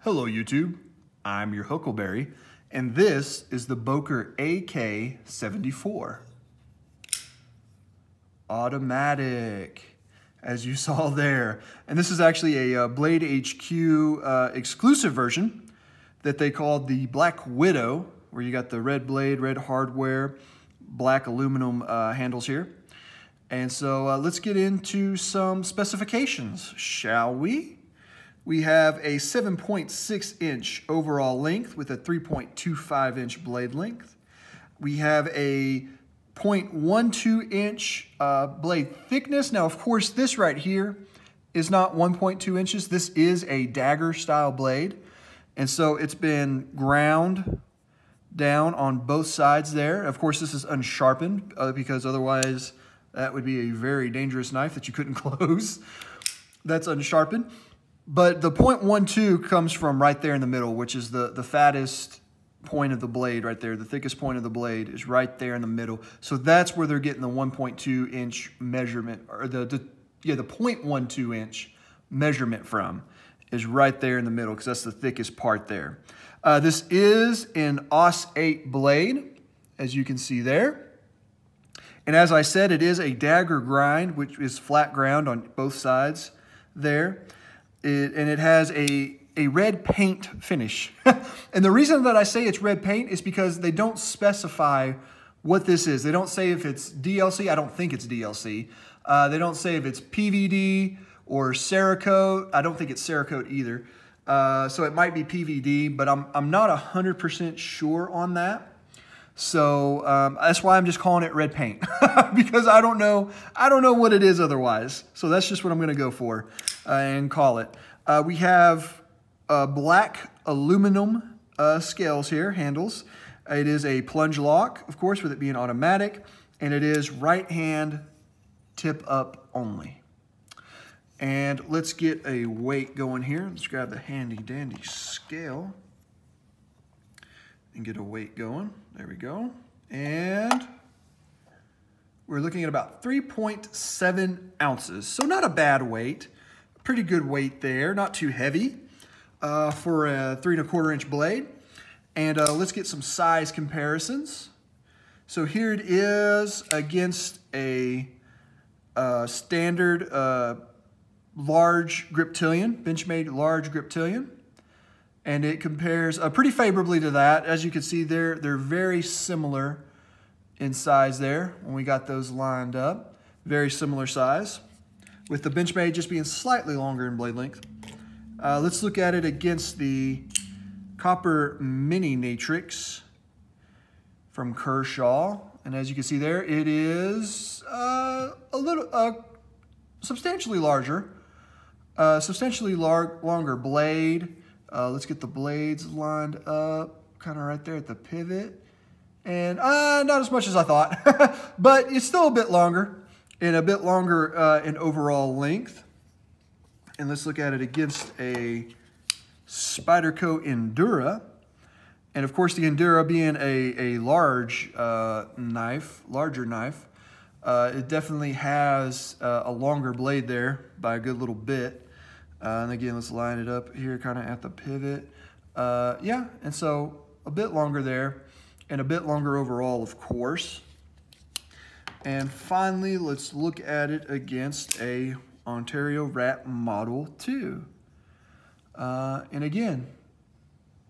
Hello YouTube, I'm your Huckleberry, and this is the Boker AK-74. Automatic, as you saw there. And this is actually a Blade HQ exclusive version that they called the Black Widow, where you got the red blade, red hardware, black aluminum handles here. And so let's get into some specifications, shall we? We have a 7.6 inch overall length with a 3.25 inch blade length. We have a 0.12 inch blade thickness. Now, of course, this right here is not 1.2 inches. This is a dagger style blade. And so it's been ground down on both sides there. Of course, this is unsharpened because otherwise that would be a very dangerous knife that you couldn't close. That's unsharpened. But the 0.12 comes from right there in the middle, which is the fattest point of the blade right there. The thickest point of the blade is right there in the middle. So that's where they're getting the 1.2 inch measurement, or the 0.12 inch measurement from, is right there in the middle because that's the thickest part there. This is an AUS 8 blade, as you can see there. And as I said, it is a dagger grind, which is flat ground on both sides there. And it has a red paint finish. And the reason that I say it's red paint is because they don't specify what this is. They don't say if it's DLC. I don't think it's DLC. They don't say if it's PVD or Cerakote. I don't think it's Cerakote either. So it might be PVD, but I'm not 100% sure on that. So that's why I'm just calling it red paint because I don't know what it is otherwise. So that's just what I'm going to go for and call it. We have black aluminum scales here, handles. It is a plunge lock, of course, with it being automatic, and it is right hand tip up only. And let's get a weight going here. Let's grab the handy dandy scale and get a weight going. There we go. And we're looking at about 3.7 ounces. So not a bad weight. Pretty good weight there. Not too heavy for a 3 1/4 inch blade. And let's get some size comparisons. So here it is against a standard large griptilian, Benchmade large griptilian. And it compares pretty favorably to that. As you can see, they're very similar in size there when we got those lined up. Very similar size, with the Benchmade just being slightly longer in blade length. Let's look at it against the Copper Mini Natrix from Kershaw. And as you can see there, it is substantially larger, longer blade. Let's get the blades lined up, kind of right there at the pivot. And not as much as I thought, but it's still a bit longer, and a bit longer in overall length. And let's look at it against a Spyderco Endura. And of course, the Endura being a large larger knife, it definitely has a longer blade there by a good little bit. And again, let's line it up here kind of at the pivot. Yeah, and so a bit longer there and a bit longer overall, of course. And finally, let's look at it against a Ontario Rat Model 2. And again,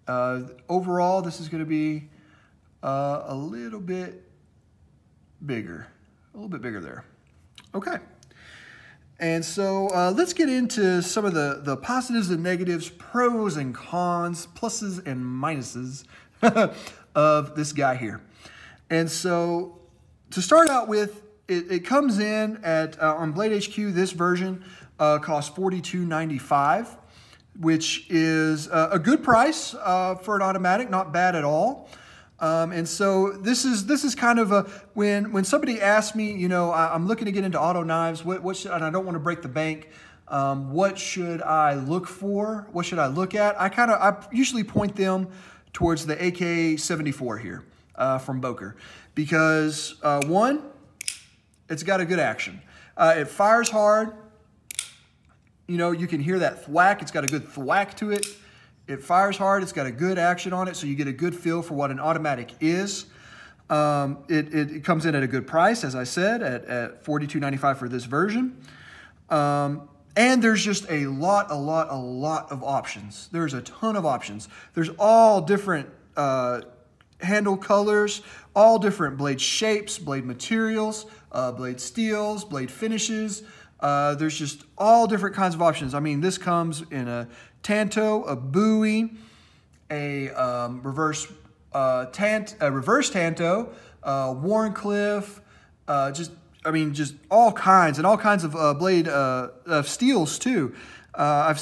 overall, this is going to be a little bit bigger there. Okay. And so let's get into some of the positives and negatives, pros and cons, pluses and minuses of this guy here. And so to start out with, it comes in at, on Blade HQ, this version costs $42.95, which is a good price for an automatic, not bad at all. And so this is kind of a, when somebody asks me, you know, I'm looking to get into auto knives, what should, and I don't want to break the bank, what should I look for? What should I look at? I usually point them towards the AK-74 here from Boker, because one, it's got a good action. It fires hard. You know, you can hear that thwack. It's got a good thwack to it. It fires hard. It's got a good action on it, so you get a good feel for what an automatic is. It comes in at a good price, as I said, at $42.95 for this version. And there's just a lot of options. There's a ton of options. There's all different handle colors, all different blade shapes, blade materials, blade steels, blade finishes. There's just all different kinds of options. I mean, this comes in a Tanto, a Bowie, a reverse Tanto, Warncliffe, just all kinds, and all kinds of blade steels too. I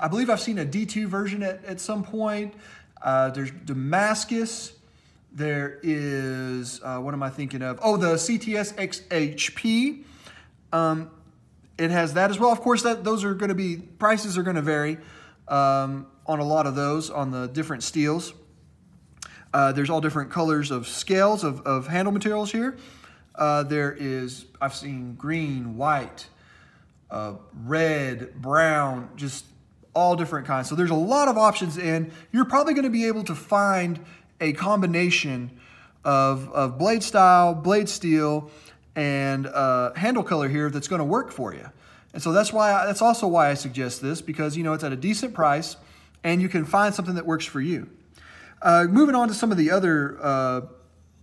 believe I've seen a D2 version at some point. There's Damascus. There is, what am I thinking of? Oh, the CTS XHP. It has that as well. Of course, those are going to be, prices are going to vary on a lot of those, on the different steels. There's all different colors of scales of handle materials here. I've seen green, white, red, brown, just all different kinds. So there's a lot of options, and you're probably going to be able to find a combination of blade style, blade steel, and handle color here that's going to work for you. And so that's also why I suggest this, because it's at a decent price and you can find something that works for you. Moving on to some of the other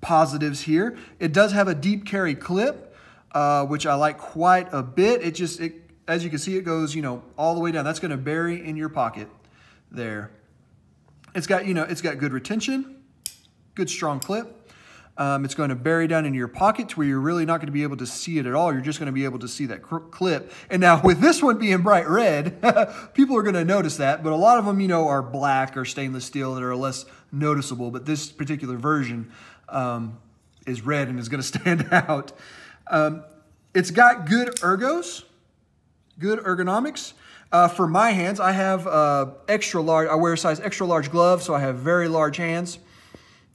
positives here, it does have a deep carry clip, which I like quite a bit. As you can see, it goes all the way down. That's going to bury in your pocket there. It's got good retention, good strong clip. It's going to bury down into your pocket to where you're really not going to be able to see it at all. You're just going to be able to see that clip. And now with this one being bright red, people are going to notice that. But a lot of them, are black or stainless steel that are less noticeable. But this particular version is red and is going to stand out. It's got good ergos, good ergonomics. For my hands, I have extra large. I wear a size extra large glove, so I have very large hands.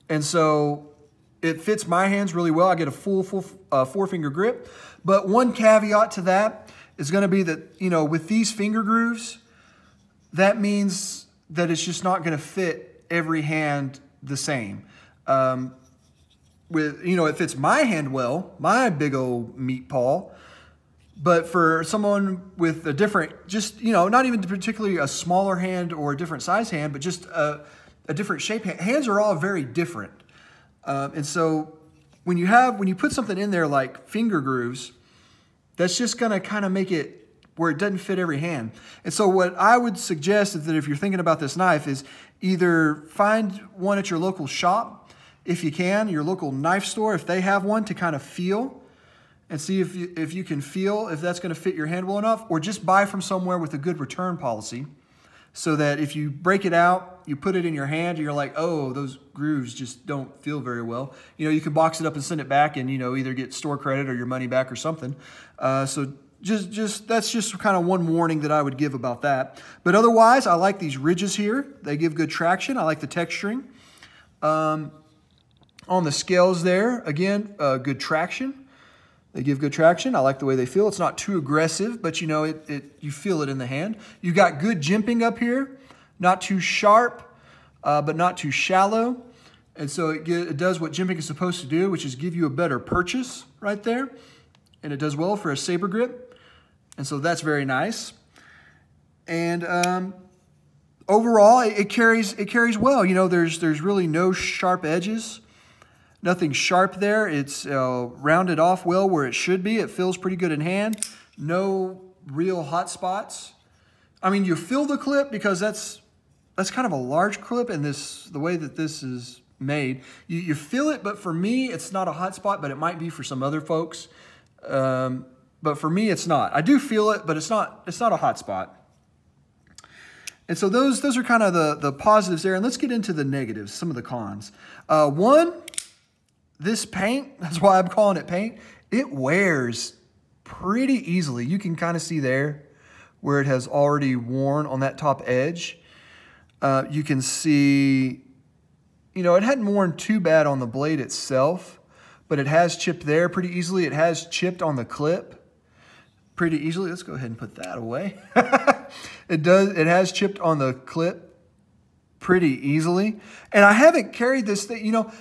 And so it fits my hands really well. I get a full 4-finger grip. But one caveat to that is going to be that, with these finger grooves, that means that it's just not going to fit every hand the same. It fits my hand well, my big old meat paw. But for someone with a different, not even particularly a smaller hand or a different size hand, but just a different shape hand. Hands are all very different. And so when you put something in there like finger grooves, that's just going to kind of make it where it doesn't fit every hand. And so what I would suggest is that if you're thinking about this knife is either find one at your local shop, if you can, your local knife store, if they have one, to kind of feel and see if you can feel if that's going to fit your hand well enough, or just buy from somewhere with a good return policy, so that if you break it out, you put it in your hand, and you're like, oh, those grooves just don't feel very well. You can box it up and send it back and, either get store credit or your money back or something. So that's just kind of one warning that I would give about that. But otherwise, I like these ridges here. They give good traction. I like the texturing. On the scales there, again, good traction. They give good traction. I like the way they feel. It's not too aggressive, but you feel it in the hand. You got good jimping up here, not too sharp, but not too shallow. And so it does what jimping is supposed to do, which is give you a better purchase right there. And it does well for a saber grip. And so that's very nice. And overall, it carries well. There's really no sharp edges. Nothing sharp there. It's rounded off well where it should be. It feels pretty good in hand. No real hot spots. I mean, you feel the clip because that's kind of a large clip, and the way that this is made, you feel it. But for me, it's not a hot spot, but it might be for some other folks. But for me, it's not. I do feel it, but it's not a hot spot. And so those are kind of the positives there. And let's get into the negatives, some of the cons. One, this paint, that's why I'm calling it paint, it wears pretty easily. You can kind of see there where it has already worn on that top edge. You can see, it hadn't worn too bad on the blade itself, but it has chipped there pretty easily. It has chipped on the clip pretty easily. Let's go ahead and put that away. It has chipped on the clip pretty easily. And I haven't carried this thing, you know,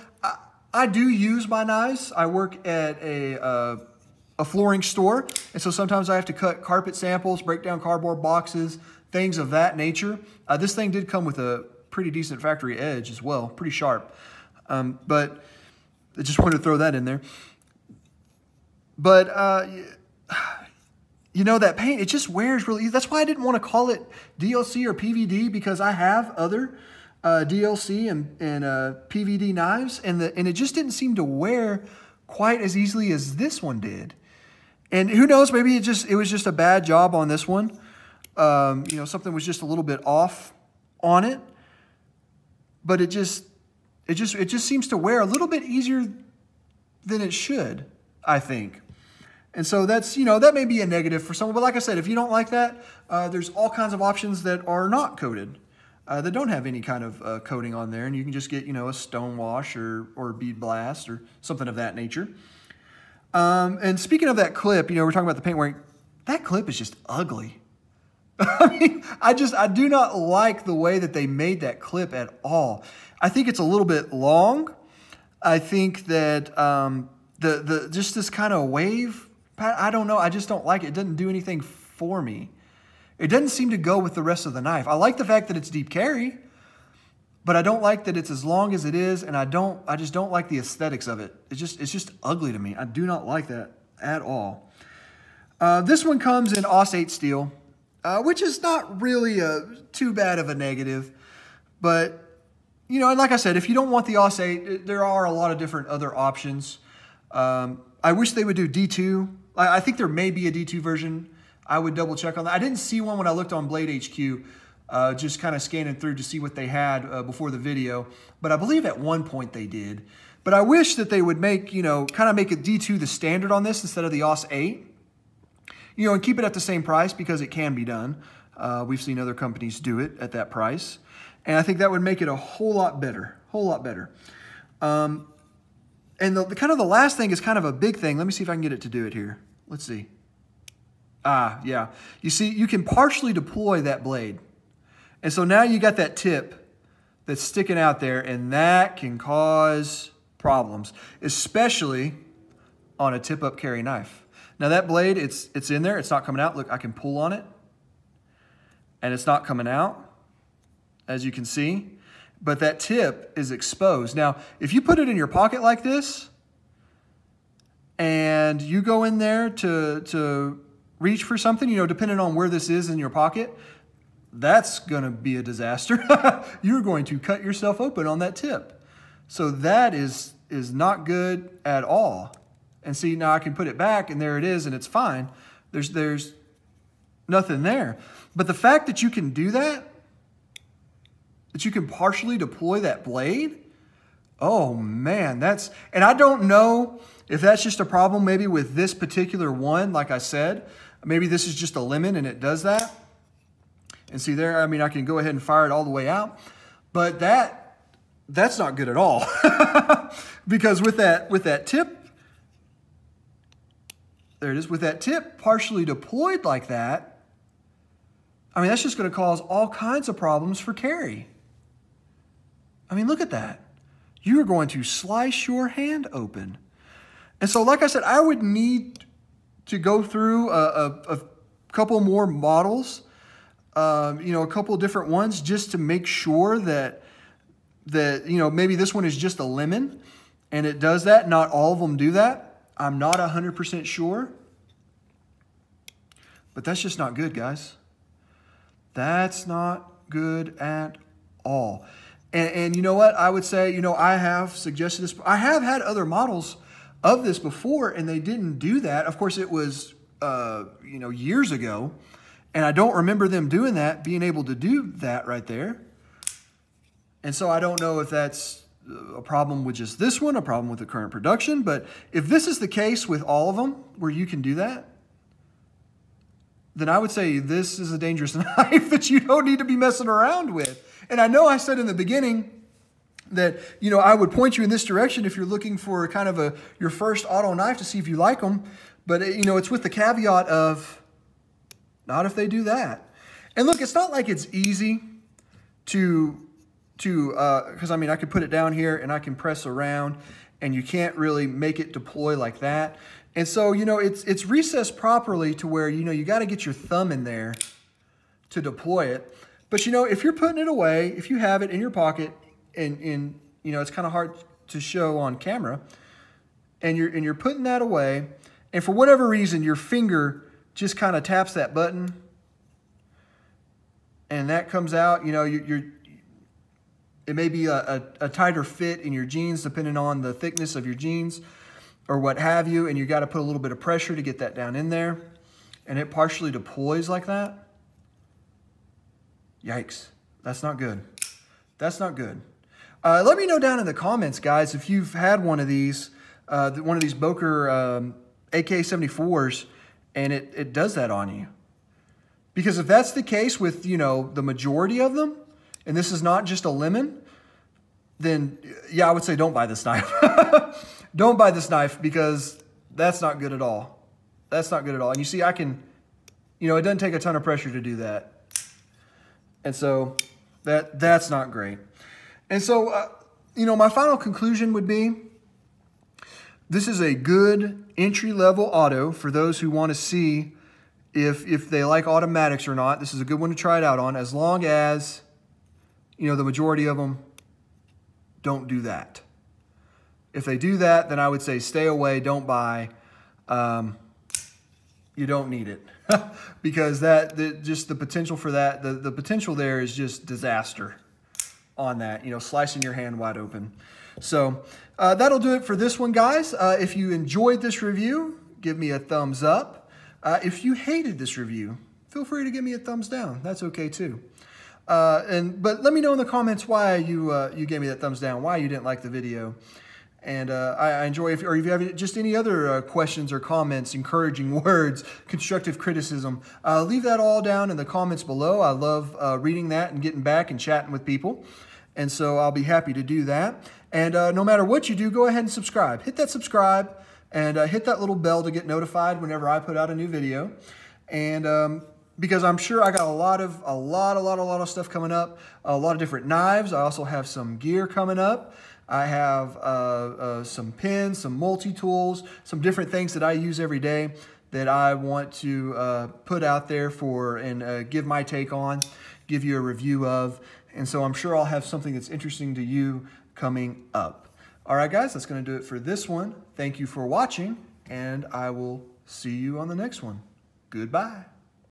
I do use my knives. I work at a flooring store, and so sometimes I have to cut carpet samples, break down cardboard boxes, things of that nature. This thing did come with a pretty decent factory edge as well, pretty sharp. But I just wanted to throw that in there. But, you know, that paint, it just wears really easy. That's why I didn't want to call it DLC or PVD, because I have other DLC and PVD knives, and it just didn't seem to wear quite as easily as this one did. And who knows, maybe it was just a bad job on this one. You know, something was just a little bit off on it. But it just seems to wear a little bit easier than it should, I think. And so that's, you know, that may be a negative for someone. But like I said, if you don't like that, there's all kinds of options that are not coated, that don't have any kind of coating on there. And you can just get, you know, a stone wash or bead blast or something of that nature. And speaking of that clip, you know, we're talking about the paint wearing. That clip is just ugly. I mean, I do not like the way that they made that clip at all. I think it's a little bit long. I think that just this kind of wave, I don't know. I just don't like it. It doesn't do anything for me. It doesn't seem to go with the rest of the knife. I like the fact that it's deep carry, but I don't like that it's as long as it is, and I just don't like the aesthetics of it. It's just ugly to me. I do not like that at all. This one comes in AUS 8 steel, which is not really too bad of a negative, but you know, and like I said, if you don't want the AUS 8, there are a lot of different other options. I wish they would do D2. I think there may be a D2 version. I would double check on that. I didn't see one when I looked on Blade HQ, just kind of scanning through to see what they had before the video. But I believe at one point they did. But I wish that they would make, you know, kind of make a D2 the standard on this instead of the AUS 8. You know, and keep it at the same price, because it can be done. We've seen other companies do it at that price. And I think that would make it a whole lot better, And the kind of the last thing is kind of a big thing. Let me see if I can get it to do it here. Let's see. Yeah. You see, you can partially deploy that blade. And so now you got that tip that's sticking out there, and that can cause problems, especially on a tip-up carry knife. Now that blade, it's in there. It's not coming out. Look, I can pull on it, and it's not coming out, as you can see. But that tip is exposed. Now, if you put it in your pocket like this, and you go in there to reach for something, you know, depending on where this is in your pocket, that's going to be a disaster. You're going to cut yourself open on that tip. So that is not good at all. And see, now I can put it back, and there it is, and it's fine. There's nothing there. But the fact that you can do that you can partially deploy that blade, oh man, and I don't know if that's just a problem maybe with this particular one, like I said. Maybe this is just a lemon and it does that. And see there, I mean, I can go ahead and fire it all the way out, but that's not good at all. Because with that tip, there it is, with that tip partially deployed like that, I mean, that's just going to cause all kinds of problems for carry. I mean, look at that. You are going to slice your hand open. And so, like I said, I would need to go through a couple more models, you know, a couple different ones, just to make sure that you know, maybe this one is just a lemon and it does that. Not all of them do that. I'm not 100% sure. But that's just not good, guys. That's not good at all. And you know what? I would say, you know, I have suggested this. I have had other models of this before, and they didn't do that. Of course, it was, you know, years ago. And I don't remember them doing that, being able to do that right there. And so I don't know if that's a problem with just this one, a problem with the current production. But if this is the case with all of them, where you can do that, then I would say this is a dangerous knife that you don't need to be messing around with. And I know I said in the beginning that, you know, I would point you in this direction if you're looking for kind of your first auto knife to see if you like them. But, you know, it's with the caveat of not if they do that. And look, it's not like it's easy to to, because I mean, I could put it down here and I can press around, and you can't really make it deploy like that. And so, you know, it's recessed properly to where, you know, you got to get your thumb in there to deploy it. But, you know, if you're putting it away, if you have it in your pocket, and you know, it's kind of hard to show on camera, and you're putting that away, and for whatever reason, your finger just kind of taps that button, and that comes out, you know, it may be a tighter fit in your jeans, depending on the thickness of your jeans or what have you, and you got to put a little bit of pressure to get that down in there, and it partially deploys like that. Yikes, that's not good. That's not good. Let me know down in the comments, guys, if you've had one of these Boker AK-74s, and it does that on you. Because if that's the case with, you know, the majority of them, and this is not just a lemon, then yeah, I would say don't buy this knife. Don't buy this knife, because that's not good at all. That's not good at all. And you see, I can, you know, it doesn't take a ton of pressure to do that. And so that's not great. And so, you know, my final conclusion would be, this is a good entry-level auto for those who want to see if they like automatics or not. This is a good one to try it out on, as long as, you know, the majority of them don't do that. If they do that, then I would say stay away, don't buy. You don't need it. Because just the potential for that, the potential there is just disaster on that, you know, slicing your hand wide open. So that'll do it for this one, guys. If you enjoyed this review, give me a thumbs up. If you hated this review, feel free to give me a thumbs down. That's okay too. But let me know in the comments why you gave me that thumbs down, why you didn't like the video. And I enjoy, or if you have just any other questions or comments, encouraging words, constructive criticism, leave that all down in the comments below. I love reading that and getting back and chatting with people. And so I'll be happy to do that. And no matter what you do, go ahead and subscribe. Hit that subscribe and hit that little bell to get notified whenever I put out a new video. And because I'm sure I got a lot of stuff coming up, a lot of different knives. I also have some gear coming up. I have some pins, some multi-tools, some different things that I use every day that I want to put out there for and give my take on, give you a review of. And so I'm sure I'll have something that's interesting to you coming up. All right, guys, that's going to do it for this one. Thank you for watching, and I will see you on the next one. Goodbye.